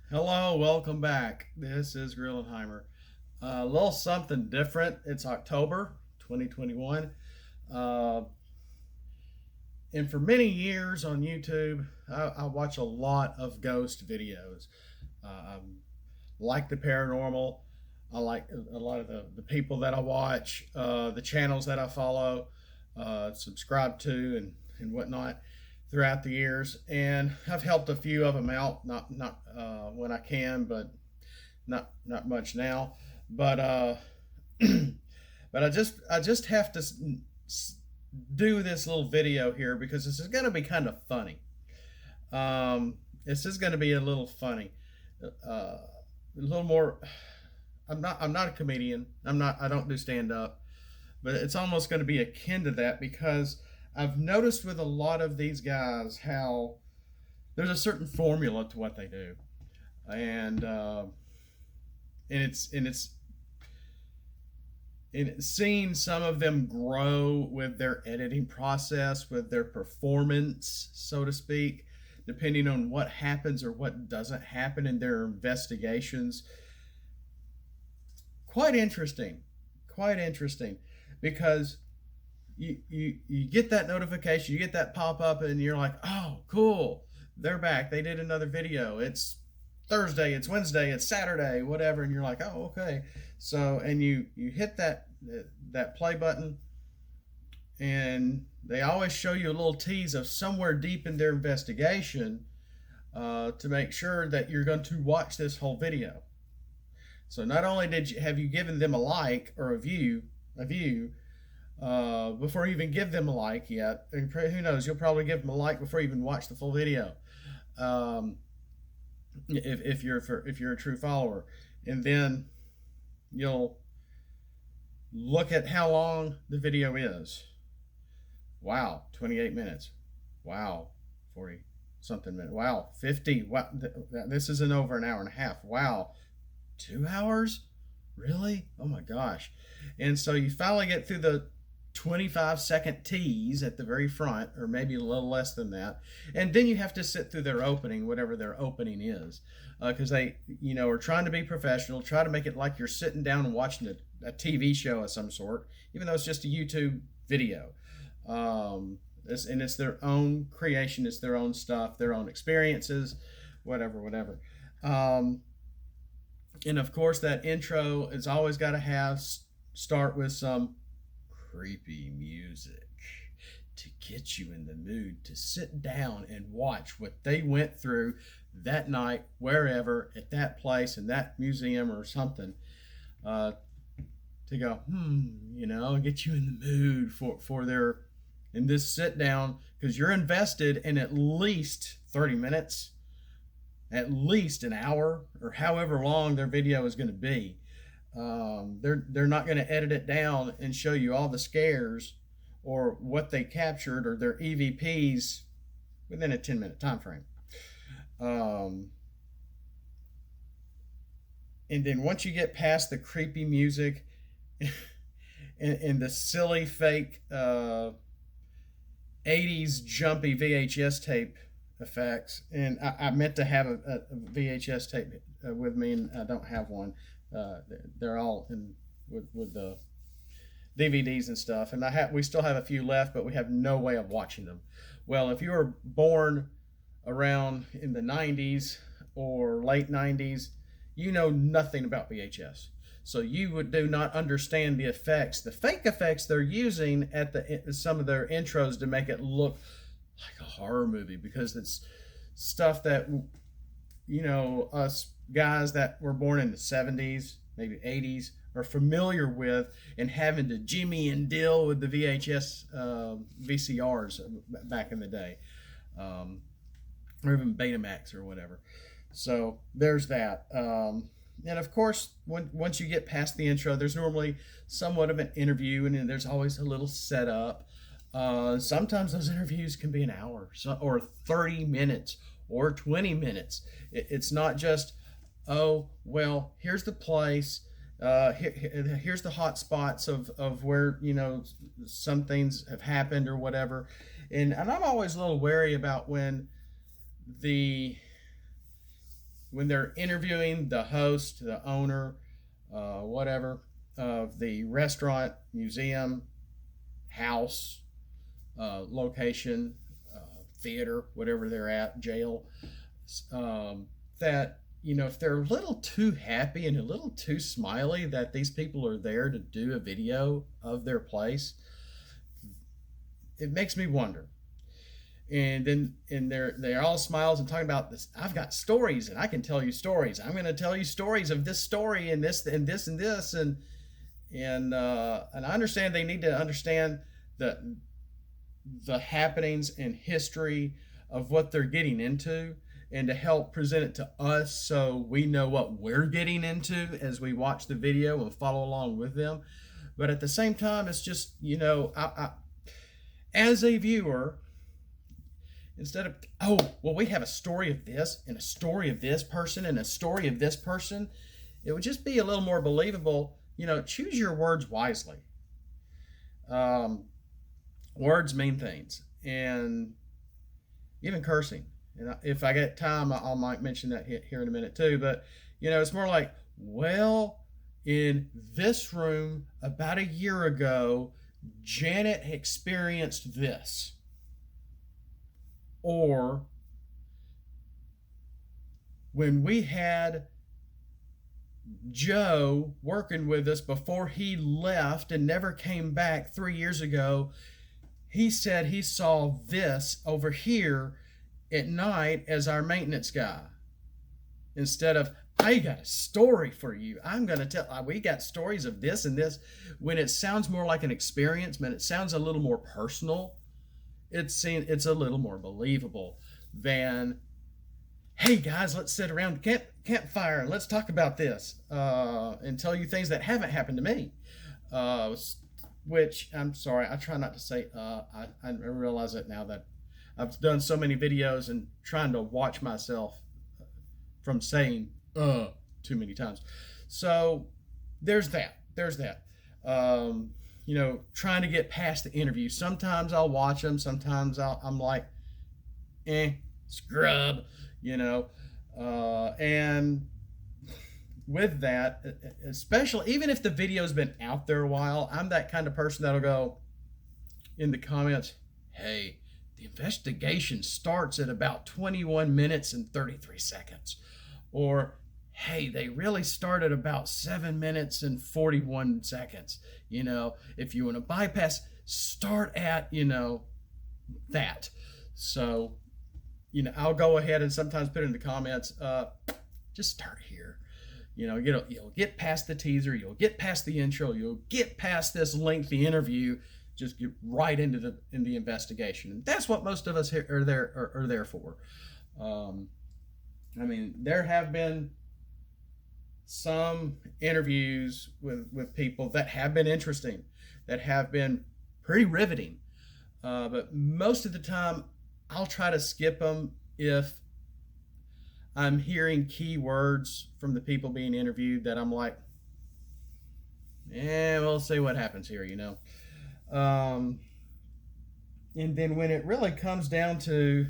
Hello, welcome back. This is Grillenheimer. A little something different. It's October 2021. Uh, and for many years on YouTube, I watch a lot of ghost videos. I like the paranormal. I like a lot of the people that I watch, the channels that I follow, subscribe to, and whatnot throughout the years. And I've helped a few of them out, not when I can, but not much now. But but I just have to do this little video here because this is going to be kind of funny. This is going to be a little funny, a little more. I'm not a comedian. I don't do stand up, but it's almost going to be akin to that because I've noticed with a lot of these guys how there's a certain formula to what they do, and it's seeing some of them grow with their editing process, with their performance, so to speak, depending on what happens or what doesn't happen in their investigations. Quite interesting, quite interesting, because you get that notification, you get that pop up, and you're like, oh, cool, they're back. They did another video. It's Thursday, it's Wednesday, it's Saturday, whatever, and you're like, oh, okay. So, and you hit that play button, and they always show you a little tease of somewhere deep in their investigation to make sure that you're going to watch this whole video. So not only have you given them a like or a view before you even give them a like yet, and who knows, you'll probably give them a like before you even watch the full video. Um, if you're a true follower, and then you'll look at how long the video is. Wow, 28 minutes. Wow, 40 something minutes. Wow, 50. Wow, this isn't over an hour and a half. Wow, 2 hours? Really? Oh my gosh. And so you finally get through the 25-second tease at the very front, or maybe a little less than that, and then you have to sit through their opening, whatever their opening is, because they are trying to be professional, try to make it like you're sitting down and watching a TV show of some sort, even though it's just a YouTube video. And it's their own creation, it's their own stuff, their own experiences, whatever. And of course, that intro is always got to start with some creepy music to get you in the mood to sit down and watch what they went through that night, wherever, at that place, in that museum or something, to go, get you in the mood for their, in this sit down, because you're invested in at least 30 minutes, at least an hour, or however long their video is going to be. They're not going to edit it down and show you all the scares or what they captured or their EVPs within a 10-minute time frame. And then once you get past the creepy music and the silly fake 80s jumpy VHS tape effects, and I meant to have a VHS tape with me, and I don't have one. They're all in with the DVDs and stuff, and we still have a few left, but we have no way of watching them. Well, if you were born around in the 90s or late 90s, you know nothing about VHS. So you do not understand the effects, the fake effects they're using at some of their intros to make it look like a horror movie, because it's stuff that us guys that were born in the 70s, maybe 80s, are familiar with, and having to jimmy and deal with the VHS VCRs back in the day, or even Betamax or whatever. So there's that. And of course, once you get past the intro, there's normally somewhat of an interview, and there's always a little setup. Sometimes those interviews can be an hour, or 30 minutes, or 20 minutes. It's not just, oh, well, here's the place, here's the hot spots of where, some things have happened or whatever. And I'm always a little wary about when when they're interviewing the host, the owner, whatever, of the restaurant, museum, house, location, theater, whatever they're at, jail, that, if they're a little too happy and a little too smiley that these people are there to do a video of their place, it makes me wonder. And they're all smiles and talking about this. I've got stories and I can tell you stories. I'm going to tell you stories of this story and this and this and this and I understand they need to understand the happenings and history of what they're getting into, and to help present it to us so we know what we're getting into as we watch the video and follow along with them. But at the same time, it's just, I as a viewer, instead of, we have a story of this and a story of this person and a story of this person, it would just be a little more believable. Choose your words wisely. Words mean things, and even cursing. And if I get time, I might mention that here in a minute too. But, it's more like, in this room about a year ago, Janet experienced this. Or when we had Joe working with us before he left and never came back 3 years ago, he said he saw this over here at night as our maintenance guy. Instead of, I got a story for you, I'm going to tell, we got stories of this and this. When it sounds more like an experience, it sounds a little more personal, it's a little more believable than, hey guys, let's sit around the campfire and let's talk about this and tell you things that haven't happened to me. Which, I'm sorry, I try not to say I realize it now that I've done so many videos and trying to watch myself from saying too many times. So there's that. Trying to get past the interview. Sometimes I'll watch them. Sometimes I'm like, scrub, and with that, especially even if the video's been out there a while, I'm that kind of person that'll go in the comments, hey, the investigation starts at about 21 minutes and 33 seconds. Or, hey, they really started about 7 minutes and 41 seconds. If you want to bypass, start at, that. So, I'll go ahead and sometimes put in the comments, just start here. You'll get past the teaser, you'll get past the intro, you'll get past this lengthy interview, just get right into the investigation. And that's what most of us are there for. There have been some interviews with people that have been interesting, that have been pretty riveting. But most of the time, I'll try to skip them if I'm hearing key words from the people being interviewed that I'm like, we'll see what happens here, And then when it really comes down to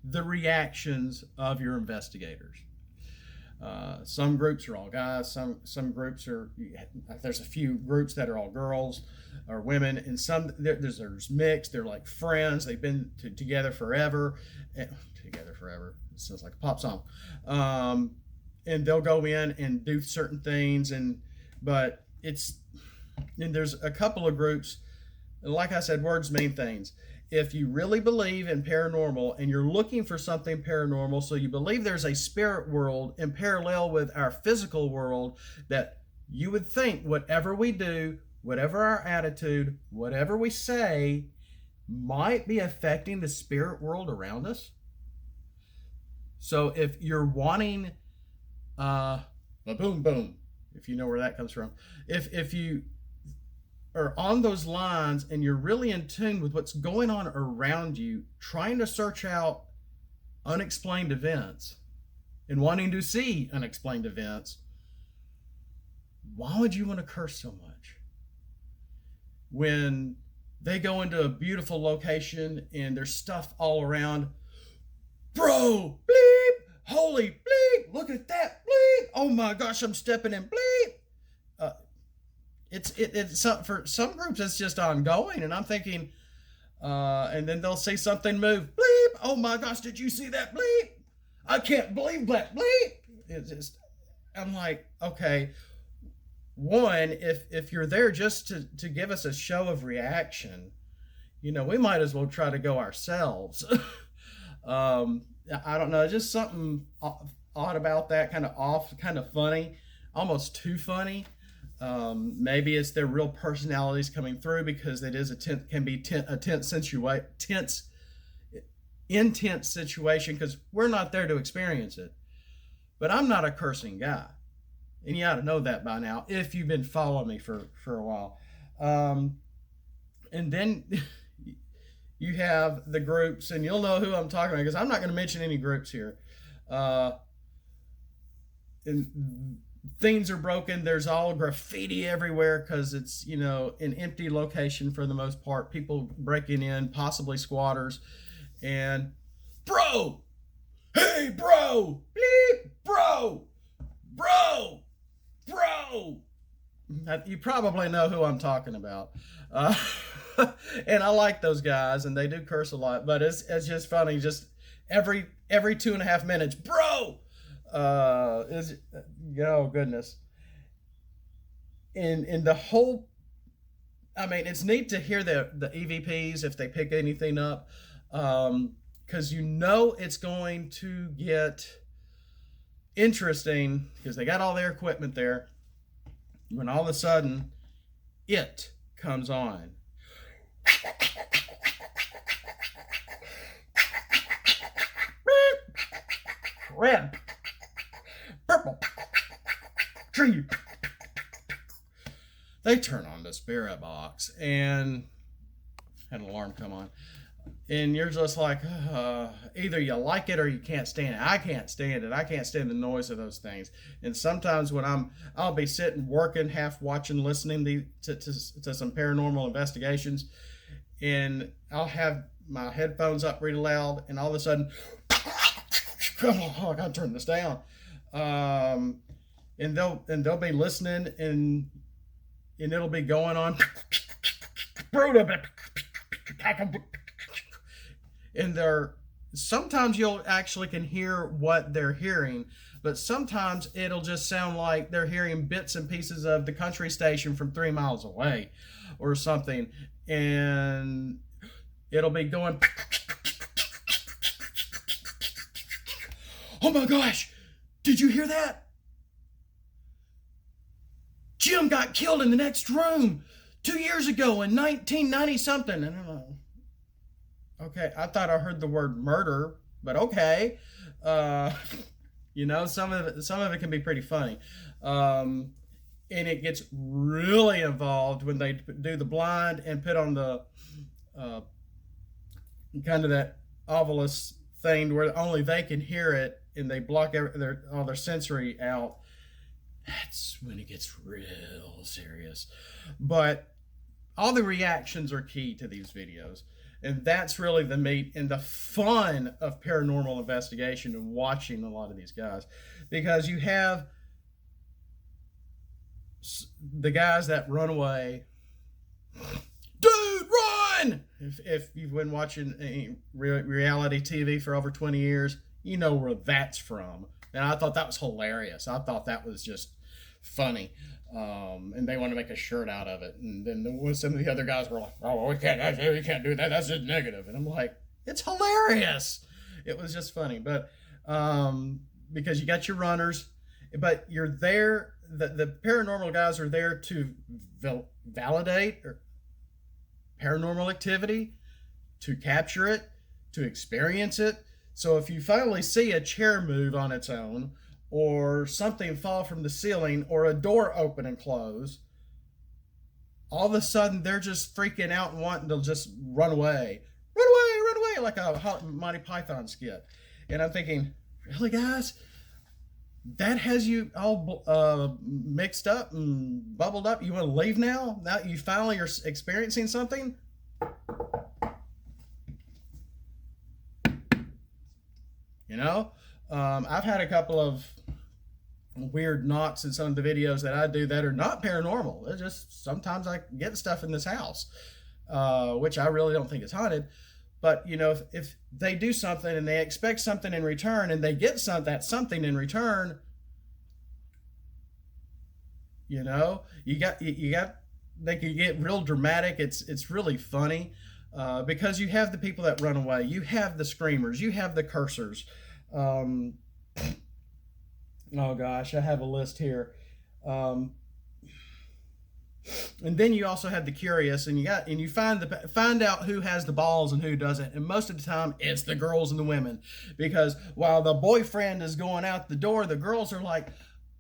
the reactions of your investigators, some groups are all guys, some groups are, there's a few groups that are all girls or women, and some there's mixed. They're like friends. They've been together forever. Together forever. It sounds like a pop song. And they'll go in and do certain things, but there's a couple of groups. Like I said, words mean things. If you really believe in paranormal and you're looking for something paranormal, so you believe there's a spirit world in parallel with our physical world, that you would think whatever we do, whatever our attitude, whatever we say, might be affecting the spirit world around us. So if you're wanting a boom boom, if you know where that comes from, if you are on those lines and you're really in tune with what's going on around you, trying to search out unexplained events and wanting to see unexplained events, why would you want to curse so much? When they go into a beautiful location and there's stuff all around, bro, bleep, holy bleep, oh my gosh, I'm stepping in, bleep. Uh, for some groups, it's just ongoing. And I'm thinking, and then they'll say something move, bleep. Oh my gosh, did you see that, bleep? I can't believe that, bleep. It's just, I'm like, okay, one, if you're there just to give us a show of reaction, we might as well try to go ourselves. I don't know, just something odd about that, kind of off, kind of funny, almost too funny. Maybe it's their real personalities coming through, because it is intense situation, because we're not there to experience it. But I'm not a cursing guy, and you ought to know that by now if you've been following me for a while. And then you have the groups, and you'll know who I'm talking about, because I'm not going to mention any groups here. And things are broken. There's all graffiti everywhere, because it's, an empty location for the most part. People breaking in, possibly squatters. And, bro! Hey, bro! Bleep! Bro! Bro! Bro! You probably know who I'm talking about. And I like those guys, and they do curse a lot, but it's just funny. Just every 2.5 minutes, bro. Oh goodness. In the whole, I mean, it's neat to hear the EVPs if they pick anything up, because it's going to get interesting, because they got all their equipment there. When all of a sudden it comes on. Red, purple, tree. They turn on the spirit box and had an alarm come on. And you're just like, either you like it or you can't stand it. I can't stand it. I can't stand the noise of those things. And sometimes when I'll be sitting, working, half watching, listening to some paranormal investigations, and I'll have my headphones up really loud, and all of a sudden, oh, I gotta turn this down. And they'll be listening, and it'll be going on. And sometimes you'll actually can hear what they're hearing, but sometimes it'll just sound like they're hearing bits and pieces of the country station from 3 miles away or something. And it'll be going, oh my gosh, did you hear that? Jim got killed in the next room 2 years ago in 1990 something. And I'm like, okay, I thought I heard the word murder, but okay. Some of it can be pretty funny. And it gets really involved when they do the blind and put on the kind of that ovilus thing where only they can hear it, and they block all their sensory out. That's when it gets real serious. But all the reactions are key to these videos. And that's really the meat and the fun of paranormal investigation and watching a lot of these guys. Because you have the guys that run away. Dude, run! If you've been watching reality TV for over 20 years, you know where that's from. And I thought that was hilarious. I thought that was just funny. And they want to make a shirt out of it. And then some of the other guys were like, oh, we can't do that. That's just negative. And I'm like, it's hilarious. It was just funny. But because you got your runners, but you're there, the paranormal guys are there to validate paranormal activity, to capture it, to experience it. So if you finally see a chair move on its own, or something fall from the ceiling, or a door open and close, all of a sudden they're just freaking out and wanting to just run away, like a Monty Python skit. And I'm thinking, really, guys? That has you all mixed up and bubbled up? You want to leave now? Now you finally are experiencing something? I've had a couple of weird knots in some of the videos that I do that are not paranormal. It's just sometimes I get stuff in this house, which I really don't think is haunted. But if they do something and they expect something in return and they get that something in return, you got they can get real dramatic. It's really funny, because you have the people that run away, you have the screamers, you have the cursors. Oh gosh, I have a list here. And then you also have the curious, and you find out who has the balls and who doesn't. And most of the time, it's the girls and the women, because while the boyfriend is going out the door, the girls are like,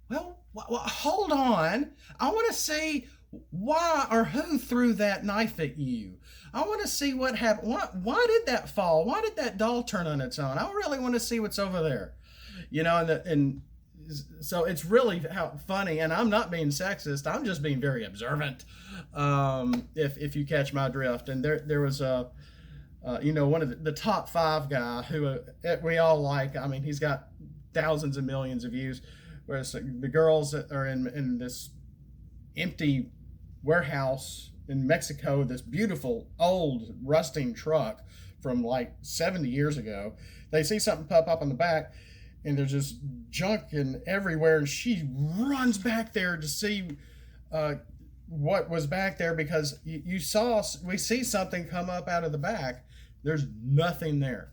"Well, hold on, I want to see why or who threw that knife at you. I want to see what happened. Why did that fall? Why did that doll turn on its own? I really want to see what's over there." And so it's really funny, and I'm not being sexist. I'm just being very observant. If you catch my drift. And there was one of the top 5 guy who we all like. I mean, he's got thousands and millions of views. Whereas the girls are in this empty warehouse in Mexico, this beautiful old rusting truck from like 70 years ago. They see something pop up on the back, and there's just junk and everywhere, and she runs back there to see what was back there, because we see something come up out of the back. There's nothing there.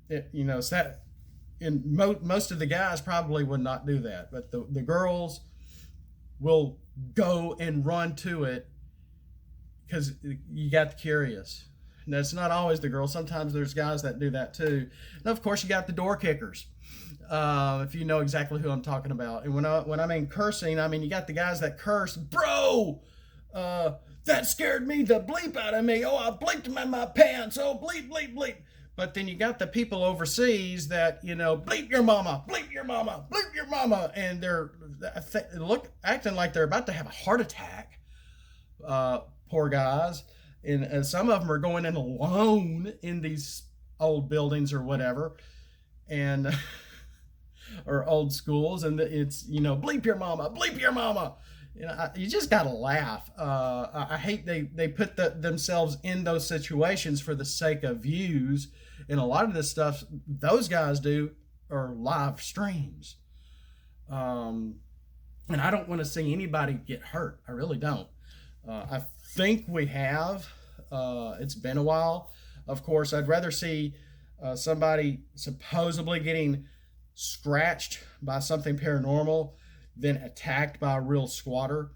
It's that. And most of the guys probably would not do that, but the girls will go and run to it because you got the curious. Now, it's not always the girls. Sometimes there's guys that do that too. And of course, you got the door kickers. If you know exactly who I'm talking about. And when I mean cursing, I mean you got the guys that curse, "Bro, that scared me the bleep out of me. Oh, I bleeped him in my pants. Oh, bleep, bleep, bleep." But then you got the people overseas that, "Bleep your mama, bleep your mama, bleep your mama," and they're acting like they're about to have a heart attack. Poor guys. And some of them are going in alone in these old buildings or whatever, and or old schools, and it's "Bleep your mama, bleep your mama." You just gotta laugh. I hate they put themselves in those situations for the sake of views, and a lot of this stuff those guys do are live streams. And I don't want to see anybody get hurt. I really don't. I think we have. It's been a while. Of course, I'd rather see somebody supposedly getting scratched by something paranormal than attacked by a real squatter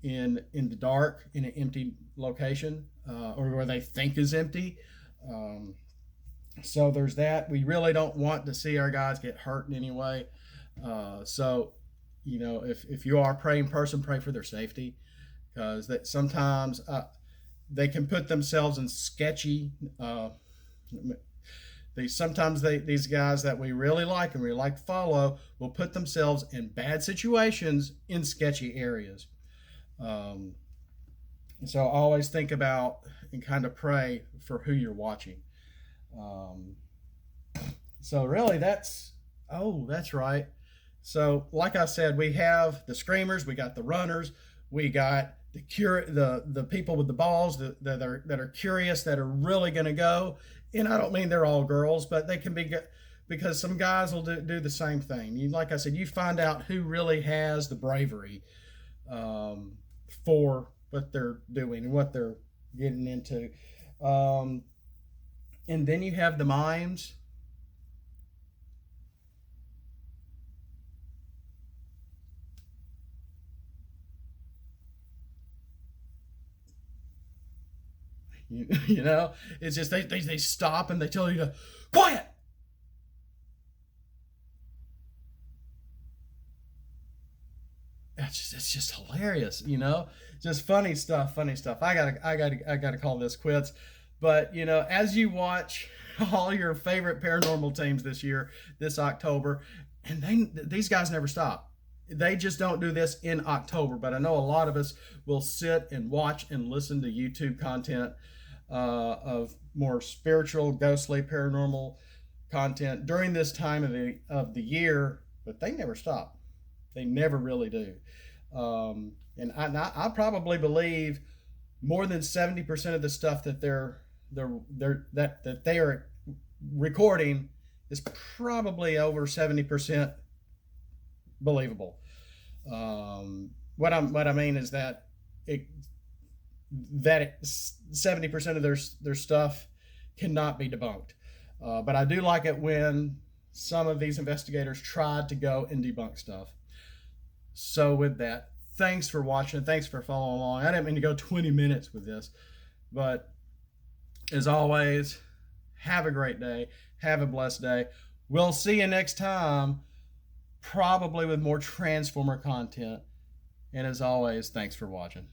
in the dark in an empty location, or where they think is empty. So there's that. We really don't want to see our guys get hurt in any way. So if you are a praying person, pray for their safety, because that sometimes they can put themselves in sketchy. These guys that we really like and we like to follow will put themselves in bad situations in sketchy areas. So always think about and kind of pray for who you're watching. So really that's right. So like I said, we have the screamers, we got the runners, we got the people with the balls that are curious, that are really going to go. And I don't mean they're all girls, but they can be, because some guys will do the same thing. Like I said, you find out who really has the bravery for what they're doing and what they're getting into. And then you have the mimes. It's just they stop and they tell you to quiet. It's just hilarious, just funny stuff. I gotta call this quits. But as you watch all your favorite paranormal teams this October, and these guys never stop. They just don't do this in October, but I know a lot of us will sit and watch and listen to YouTube content of more spiritual, ghostly, paranormal content during this time of the year, but they never stop. They never really do. And I probably believe more than 70% of the stuff that they are recording is probably over 70% believable. What I mean is that 70% of their stuff cannot be debunked. But I do like it when some of these investigators tried to go and debunk stuff. So with that, thanks for watching. Thanks for following along. I didn't mean to go 20 minutes with this, but as always, have a great day. Have a blessed day. We'll see you next time, probably with more Transformer content. And as always, thanks for watching.